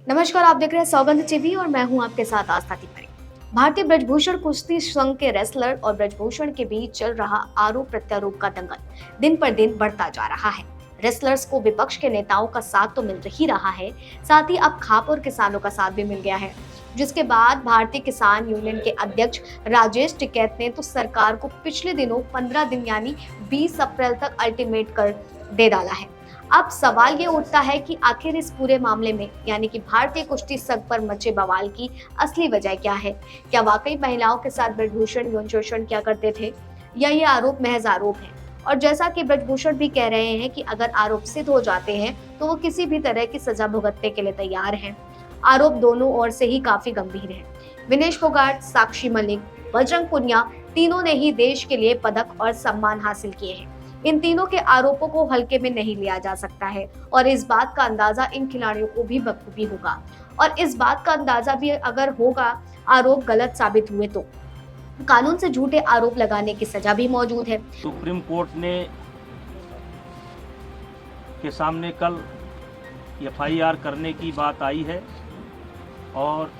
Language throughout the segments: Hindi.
नमस्कार, आप देख रहे हैं सौगंध टीवी और मैं हूं आपके साथ आस्था तिवारी। भारतीय ब्रजभूषण कुश्ती संघ के रेसलर और ब्रजभूषण के बीच चल रहा आरोप प्रत्यारोप का दंगल दिन पर दिन बढ़ता जा रहा है। रेसलर्स को विपक्ष के नेताओं का साथ तो मिल ही रहा है, साथ ही अब खाप और किसानों का साथ भी मिल गया है, जिसके बाद भारतीय किसान यूनियन के अध्यक्ष राजेश टिकैत ने तो सरकार को पिछले दिनों 15 दिन यानी 20 अप्रैल तक अल्टीमेट कर दे डाला है। अब सवाल ये उठता है कि आखिर इस पूरे मामले में यानी कि भारतीय कुश्ती संघ पर मचे बवाल की असली वजह क्या है? क्या वाकई महिलाओं के साथ ब्रजभूषण यौन शोषण किया करते थे या ये आरोप महज आरोप है? और जैसा कि ब्रजभूषण भी कह रहे हैं कि अगर आरोप सिद्ध हो जाते हैं तो वो किसी भी तरह की सजा भुगतने के लिए तैयार हैं। आरोप दोनों ओर से ही काफी गंभीर है। विनेश फोगाट, साक्षी मलिक, बजरंग पुनिया तीनों ने ही देश के लिए पदक और सम्मान हासिल किए हैं। इन तीनों के आरोपों को हल्के में नहीं लिया जा सकता है और इस बात का अंदाजा इन खिलाड़ियों को भी बखूबी होगा। और इस बात का अंदाजा भी अगर होगा आरोप गलत साबित हुए तो कानून से झूठे आरोप लगाने की सजा भी मौजूद है। सुप्रीम कोर्ट ने के सामने कल एफआईआर करने की बात आई है और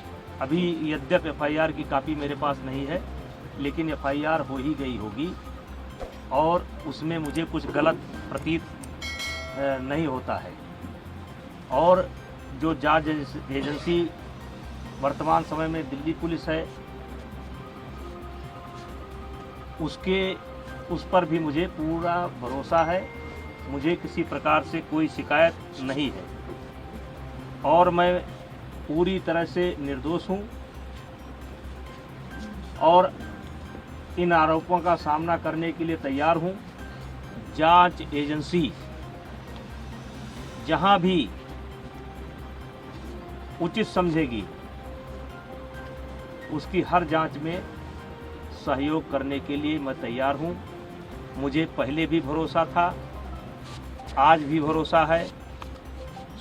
अभी यद्यप एफआईआर की कॉपी मेरे पास नहीं है, लेकिन एफआईआर हो ही गई होगी और उसमें मुझे कुछ गलत प्रतीत नहीं होता है। और जो जांच एजेंसी वर्तमान समय में दिल्ली पुलिस है, उस पर भी मुझे पूरा भरोसा है। मुझे किसी प्रकार से कोई शिकायत नहीं है और मैं पूरी तरह से निर्दोष हूँ और इन आरोपों का सामना करने के लिए तैयार हूँ। जांच एजेंसी जहां भी उचित समझेगी उसकी हर जांच में सहयोग करने के लिए मैं तैयार हूँ। मुझे पहले भी भरोसा था, आज भी भरोसा है।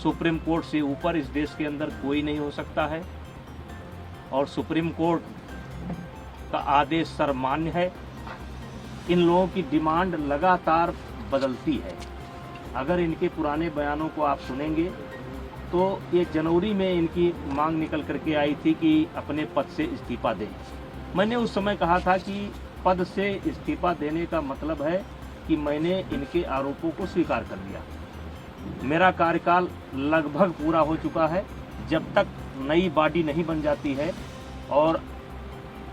सुप्रीम कोर्ट से ऊपर इस देश के अंदर कोई नहीं हो सकता है और सुप्रीम कोर्ट का आदेश सर्वमान्य है। इन लोगों की डिमांड लगातार बदलती है। अगर इनके पुराने बयानों को आप सुनेंगे तो ये जनवरी में इनकी मांग निकल करके आई थी कि अपने पद से इस्तीफा दें। मैंने उस समय कहा था कि पद से इस्तीफा देने का मतलब है कि मैंने इनके आरोपों को स्वीकार कर लिया। मेरा कार्यकाल लगभग पूरा हो चुका है। जब तक नई बॉडी नहीं बन जाती है और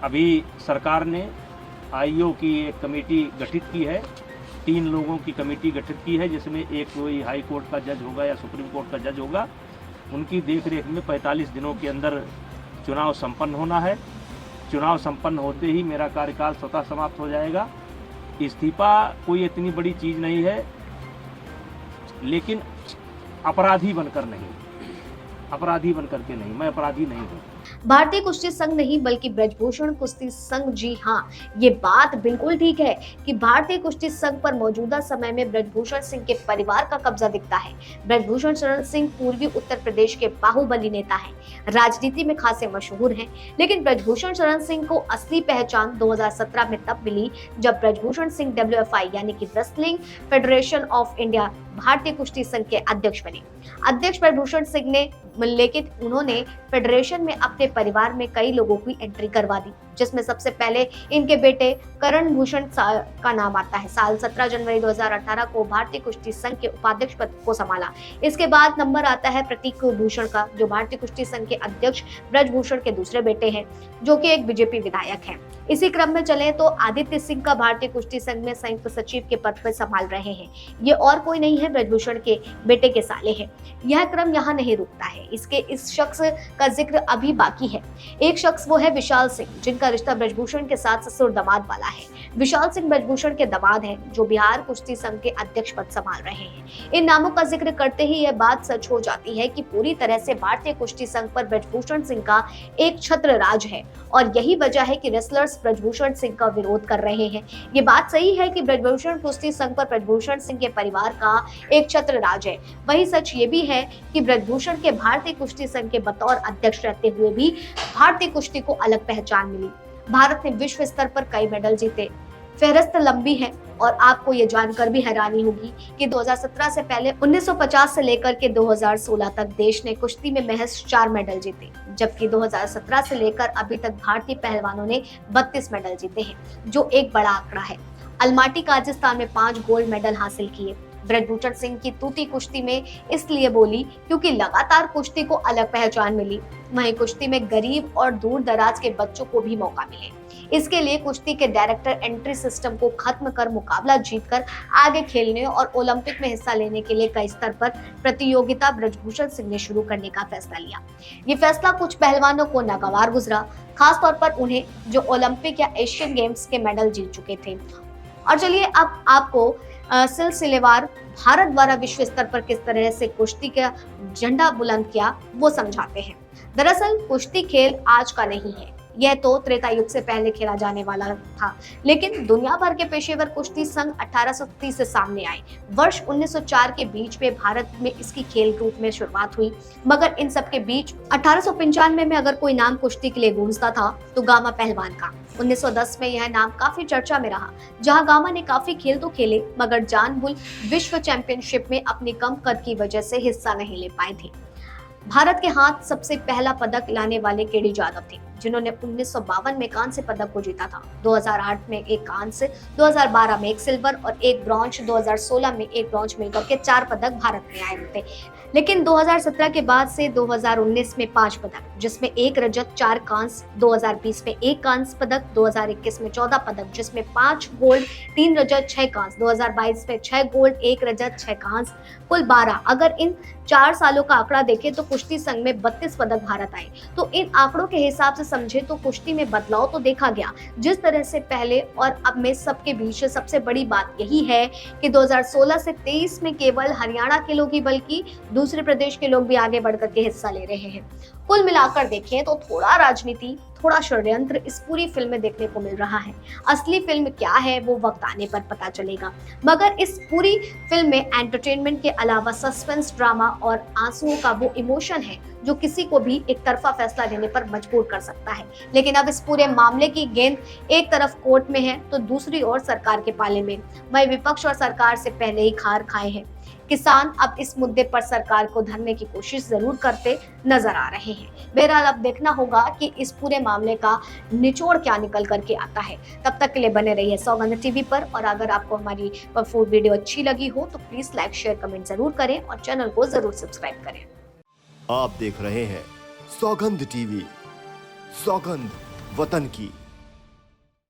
अभी सरकार ने आईओ की एक कमेटी गठित की है, 3 लोगों की कमेटी गठित की है, जिसमें एक कोई हाई कोर्ट का जज होगा या सुप्रीम कोर्ट का जज होगा। उनकी देखरेख में 45 दिनों के अंदर चुनाव संपन्न होना है। चुनाव संपन्न होते ही मेरा कार्यकाल स्वतः समाप्त हो जाएगा। इस्तीफा कोई इतनी बड़ी चीज़ नहीं है, लेकिन अपराधी बनकर नहीं, अपराधी बनकर के नहीं, मैं अपराधी नहीं हूँ। भारतीय कुश्ती संघ नहीं बल्कि ब्रजभूषण कुश्ती संघ, जी हाँ, ये बात बिल्कुल ठीक है कि भारतीय कुश्ती संघ पर मौजूदा समय में ब्रजभूषण सिंह के परिवार का कब्जा दिखता है। ब्रजभूषण शरण सिंह पूर्वी उत्तर प्रदेश के बाहुबली नेता हैं, राजनीति में खासे मशहूर हैं, लेकिन ब्रजभूषण शरण सिंह को असली पहचान 2017 में तब मिली जब ब्रजभूषण सिंह WFI यानी कि रेसलिंग फेडरेशन ऑफ इंडिया भारतीय कुश्ती संघ के अध्यक्ष बने। अध्यक्ष ब्रजभूषण सिंह ने, लेकिन उन्होंने फेडरेशन में अपने परिवार में कई लोगों की एंट्री करवा दी, जिसमें सबसे पहले इनके बेटे करण भूषण का नाम आता है। साल 17 जनवरी 2018 को भारतीय कुश्ती संघ के उपाध्यक्ष पद को संभाला। इसके बाद नंबर आता है प्रतीक भूषण का, जो भारतीय कुश्ती संघ के अध्यक्ष ब्रजभूषण के दूसरे बेटे हैं, जो कि एक बीजेपी विधायक हैं। इसी क्रम में चले तो आदित्य सिंह का भारतीय कुश्ती संघ में संयुक्त सचिव के पद पर संभाल रहे हैं। ये और कोई नहीं है, ब्रजभूषण के बेटे के साले हैं। यह क्रम यहाँ नहीं रुकता है, इस शख्स का जिक्र अभी बाकी है। एक शख्स वो है विशाल सिंह, जिनका रिश्ता ब्रजभूषण के साथ ससुर दामाद वाला है। विशाल सिंह ब्रजभूषण के दामाद हैं, जो बिहार कुश्ती संघ के अध्यक्ष पद संभाल रहे हैं। इन नामों का जिक्र करते ही यह बात सच हो जाती है कि पूरी तरह से भारतीय कुश्ती संघ पर ब्रजभूषण सिंह का एक छत्र राज है और यही वजह है कि रेसलर्स ब्रजभूषण सिंह का विरोध कर रहे हैं। ये बात सही है कि ब्रजभूषण कुश्ती संघ पर ब्रजभूषण सिंह के परिवार का एक छत्र राज है। वही सच ये भी है कि ब्रजभूषण के भारतीय कुश्ती संघ के बतौर अध्यक्ष रहते हुए भी भारतीय कुश्ती को अलग पहचान मिली। भारत ने विश्व स्तर पर कई मेडल जीते। फहरिस्त लंबी है और आपको ये जानकर भी हैरानी होगी कि 2017 से पहले 1950 से लेकर के 2016 तक देश ने कुश्ती में महज 4 मेडल जीते, जबकि 2017 से लेकर अभी तक भारतीय पहलवानों ने 32 मेडल जीते हैं, जो एक बड़ा आंकड़ा है। अलमाटी काजाकिस्तान में 5 गोल्ड मेडल हासिल किए। ब्रजभूषण सिंह की तूती कुश्ती में इसलिए बोली क्योंकि लगातार कुश्ती को अलग पहचान मिली, वहीं कुश्ती में गरीब और दूर दराज के बच्चों को भी मौका मिले। इसके लिए कुश्ती के डायरेक्टर एंट्री सिस्टम को खत्म कर मुकाबला जीतकर आगे खेलने और ओलंपिक में हिस्सा लेने के लिए कई स्तर पर प्रतियोगिता ब्रजभूषण सिंह ने शुरू करने का फैसला लिया। ये फैसला कुछ पहलवानों को नागवार गुजरा, खासतौर पर उन्हें जो ओलंपिक या एशियन गेम्स के मेडल जीत चुके थे। और चलिए अब आपको सिलसिलेवार भारत द्वारा विश्व स्तर पर किस तरह से कुश्ती का झंडा बुलंद किया वो समझाते हैं। दरअसल कुश्ती खेल आज का नहीं है, यह तो त्रेता युग से पहले खेला जाने वाला था, लेकिन दुनिया भर के पेशेवर कुश्ती संघ 1830 से सामने आए। वर्ष 1904 के बीच में भारत में इसकी खेल रूप में शुरुआत हुई, मगर इन सब के बीच 1895 में अगर कोई नाम कुश्ती के लिए गूंजता था तो गामा पहलवान का। 1910 में यह नाम काफी चर्चा में रहा, जहां गामा ने काफी खेल तो खेले, मगर जान बुल विश्व चैंपियनशिप में अपनी कम कद की वजह से हिस्सा नहीं ले पाए थे। भारत के हाथ सबसे पहला पदक लाने वाले केडी जाधव थे, जिन्होंने 1952 में कांस्य पदक को जीता था। 2008 में एक कांस्य, 2012 में एक सिल्वर और एक ब्रॉन्ज, 2016 में एक ब्रॉन्ज मिलकर के 4 पदक भारत में आए थे। लेकिन 2017 के बाद से 2019 में 5 पदक, जिसमें 1 रजत, 4 कांस्य, 2020 में 1 कांस्य पदक, 2021 में 14 पदक, जिसमें 5 गोल्ड, 3 रजत, 6 कांस्य, 2022 में 6 गोल्ड, 1 रजत, 6 कांस्य, कुल 12। अगर इन 4 सालों का आंकड़ा देखें तो कुश्ती संघ में 32 पदक भारत आए। तो इन आंकड़ों के हिसाब से समझे तो कुश्ती में बदलाव तो देखा गया। जिस तरह से पहले और अब में सबके बीच सबसे बड़ी बात यही है कि 2016 से 23 में केवल हरियाणा के लोग ही बल्कि दूसरे प्रदेश के लोग भी आगे बढ़कर के हिस्सा ले रहे हैं। कुल मिलाकर देखें तो थोड़ा राजनीति, थोड़ा षड्यंत्र इस पूरी फिल्म में देखने को मिल रहा है। असली फिल्म क्या है वो वक्त आने पर पता चलेगा, मगर इस पूरी फिल्म में एंटरटेनमेंट के अलावा सस्पेंस, ड्रामा और आंसुओं का वो इमोशन है जो किसी को भी एक तरफा फैसला लेने पर मजबूर कर सकता है। लेकिन अब इस पूरे मामले की गेंद एक तरफ कोर्ट में है तो दूसरी ओर सरकार के पाले में। वही विपक्ष और सरकार से पहले ही खार खाए हैं। किसान अब इस मुद्दे पर सरकार को धरने की कोशिश जरूर करते नजर आ रहे हैं। बहरहाल अब देखना होगा कि इस पूरे मामले का निचोड़ क्या निकल करके आता है। तब तक के लिए बने रहिए सौगंध टीवी पर, और अगर आपको हमारी फूड वीडियो अच्छी लगी हो तो प्लीज लाइक, शेयर, कमेंट जरूर करें और चैनल को जरूर सब्सक्राइब करें। आप देख रहे हैं सौगंध टीवी, सौगंध वतन की।